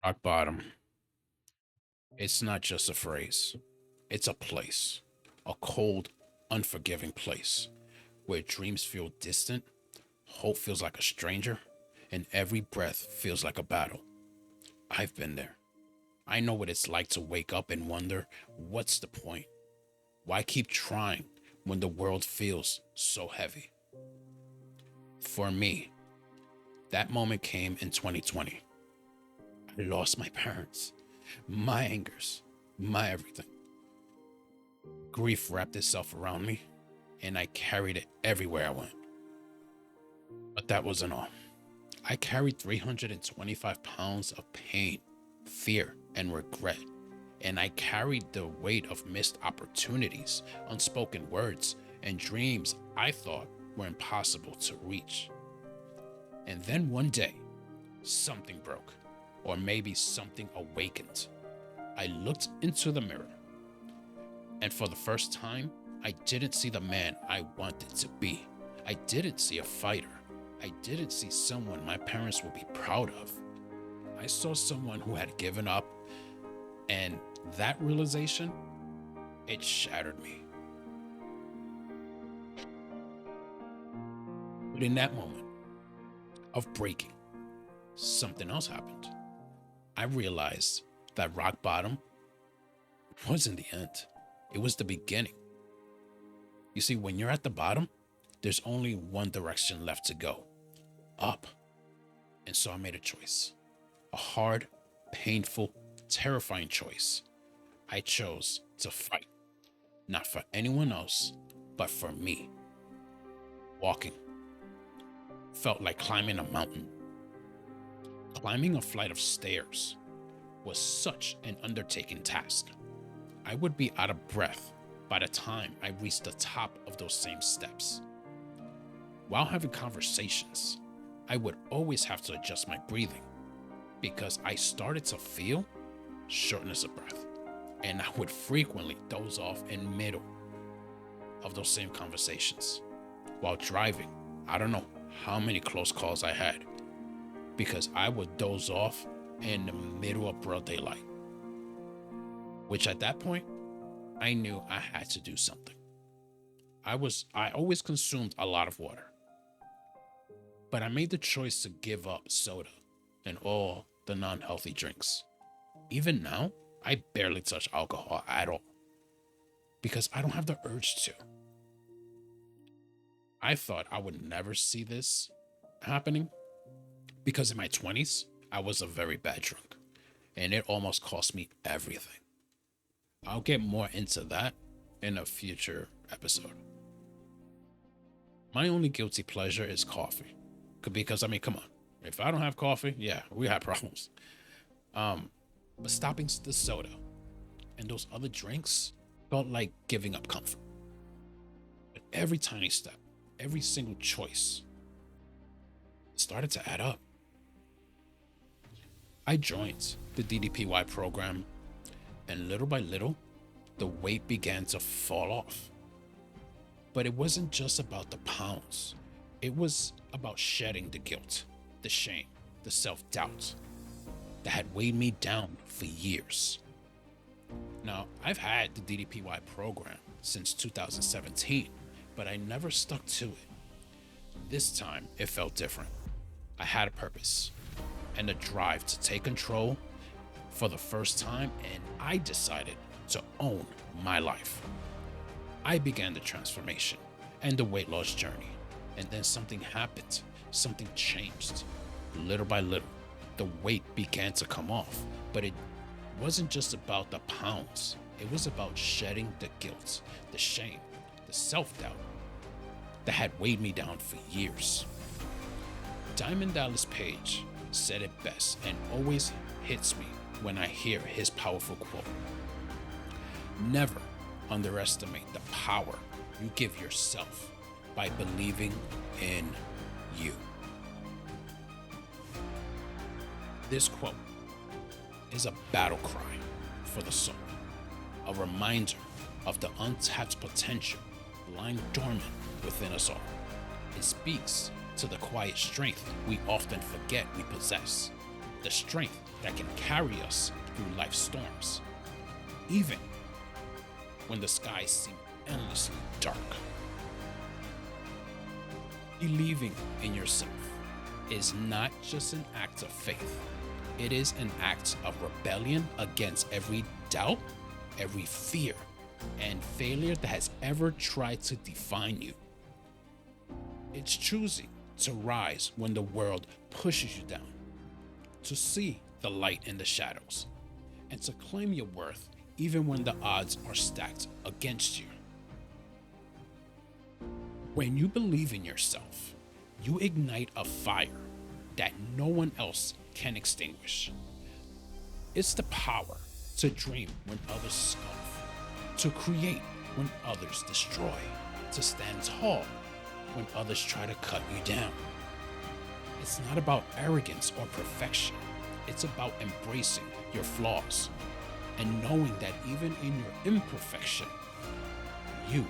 Rock bottom. It's not just a phrase, it's a place. A cold, unforgiving place where dreams feel distant, hope feels like a stranger, and every breath feels like a battle. I've been there. I know what it's like to wake up and wonder, what's the point? Why keep trying when the world feels so heavy? For me, that moment came in 2020. I lost my parents, my angers, my everything. Grief wrapped itself around me, and I carried it everywhere I went. But that wasn't all. I carried 325 pounds of pain, fear, and regret. And I carried the weight of missed opportunities, unspoken words, and dreams I thought were impossible to reach. And then one day, something broke, or maybe something awakened. I looked into the mirror, and for the first time, I didn't see the man I wanted to be. I didn't see a fighter. I didn't see someone my parents would be proud of. I saw someone who had given up, and that realization, it shattered me. But in that moment of breaking, something else happened. I realized that rock bottom wasn't the end, it was the beginning. You see, when you're at the bottom, there's only one direction left to go: up. And so I made a choice, a hard, painful, terrifying choice. I chose to fight, not for anyone else, but for me. Walking felt like climbing a mountain. Climbing a flight of stairs was such an undertaking task. I would be out of breath by the time I reached the top of those same steps. While having conversations, I would always have to adjust my breathing because I started to feel shortness of breath, and I would frequently doze off in the middle of those same conversations. While driving, I don't know how many close calls I had because I would doze off in the middle of broad daylight, which at that point, I knew I had to do something. I always consumed a lot of water, but I made the choice to give up soda and all the non-healthy drinks. Even now, I barely touch alcohol at all because I don't have the urge to. I thought I would never see this happening because in my 20s, I was a very bad drunk and it almost cost me everything. I'll get more into that in a future episode. My only guilty pleasure is coffee because I mean, come on. If I don't have coffee, yeah, we have problems. But stopping the soda and those other drinks felt like giving up comfort. But every tiny step, every single choice started to add up. I joined the DDPY program, and little by little, the weight began to fall off. But it wasn't just about the pounds, it was about shedding the guilt, the shame, the self doubt that had weighed me down for years. Now, I've had the DDPY program since 2017, but I never stuck to it. This time, it felt different. I had a purpose and a drive to take control for the first time, and I decided to own my life. I began the transformation and the weight loss journey, and then something happened. Something changed. Little by little, the weight began to come off, but it wasn't just about the pounds. It was about shedding the guilt, the shame, the self-doubt that had weighed me down for years. Diamond Dallas Page said it best and always hits me when I hear his powerful quote. Never underestimate the power you give yourself by believing in you. This quote is a battle cry for the soul, a reminder of the untapped potential lying dormant within us all. It speaks to the quiet strength we often forget we possess. the strength that can carry us through life's storms, even when the skies seem endlessly dark. Believing in yourself is not just an act of faith, it is an act of rebellion against every doubt, every fear, and failure that has ever tried to define you. It's choosing to rise when the world pushes you down, to see the light in the shadows, and to claim your worth even when the odds are stacked against you. When you believe in yourself, you ignite a fire that no one else can extinguish. It's the power to dream when others scoff, to create when others destroy, to stand tall when others try to cut you down. It's not about arrogance or perfection. It's about embracing your flaws and knowing that even in your imperfection, you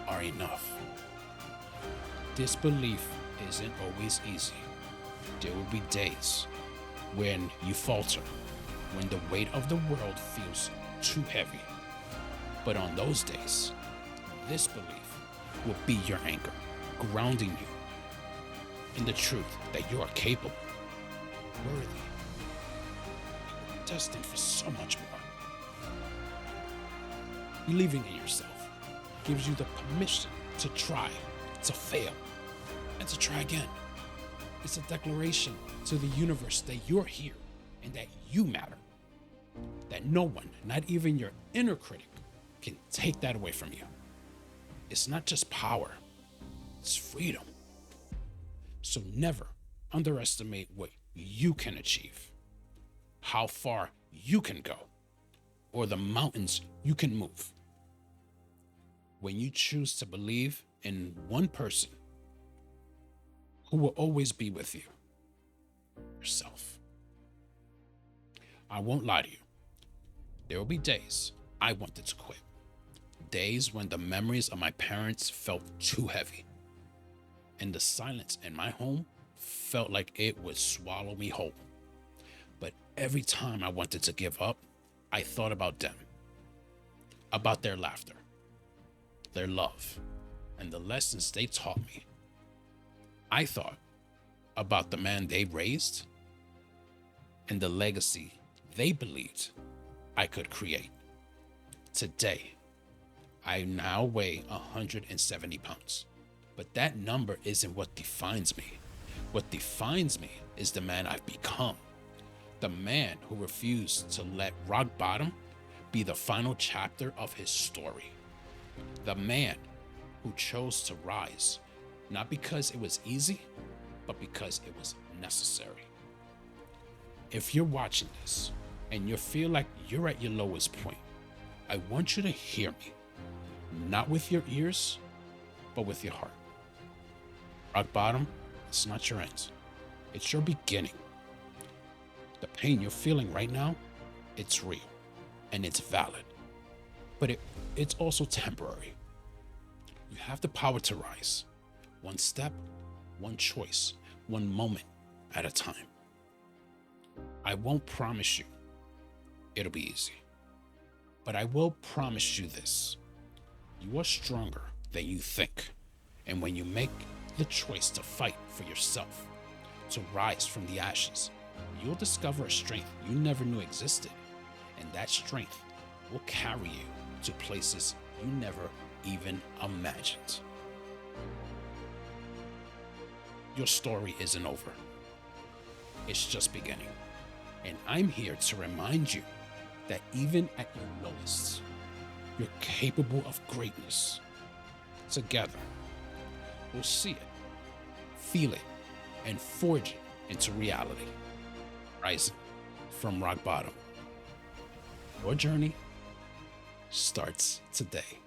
are enough. This belief isn't always easy. There will be days when you falter, when the weight of the world feels too heavy. But on those days, this belief will be your anchor, grounding you in the truth that you are capable, worthy, destined for so much more. Believing in yourself gives you the permission to try, to fail, and to try again. It's a declaration to the universe that you're here and that you matter. That no one, not even your inner critic, can take that away from you. It's not just power, it's freedom. So never underestimate what you can achieve, how far you can go, or the mountains you can move. When you choose to believe in one person who will always be with you, yourself. I won't lie to you. There will be days I wanted to quit. Days when the memories of my parents felt too heavy. And the silence in my home felt like it would swallow me whole. But every time I wanted to give up, I thought about them, about their laughter, their love, and the lessons they taught me. I thought about the man they raised and the legacy they believed I could create. Today, I now weigh 170 pounds. But that number isn't what defines me. What defines me is the man I've become. The man who refused to let rock bottom be the final chapter of his story. The man who chose to rise, not because it was easy, but because it was necessary. If you're watching this and you feel like you're at your lowest point, I want you to hear me, not with your ears, but with your heart. Rock bottom, it's not your end. It's your beginning. The pain you're feeling right now, it's real and it's valid, but it's also temporary. You have the power to rise, one step, one choice, one moment at a time. I won't promise you it'll be easy, but I will promise you this. You are stronger than you think, and when you make the choice to fight for yourself, to rise from the ashes, you'll discover a strength you never knew existed, and that strength will carry you to places you never even imagined. Your story isn't over. It's just beginning, and I'm here to remind you that even at your lowest, you're capable of greatness. Together, we'll see it, feel it, and forge it into reality. Rising from rock bottom. Your journey starts today.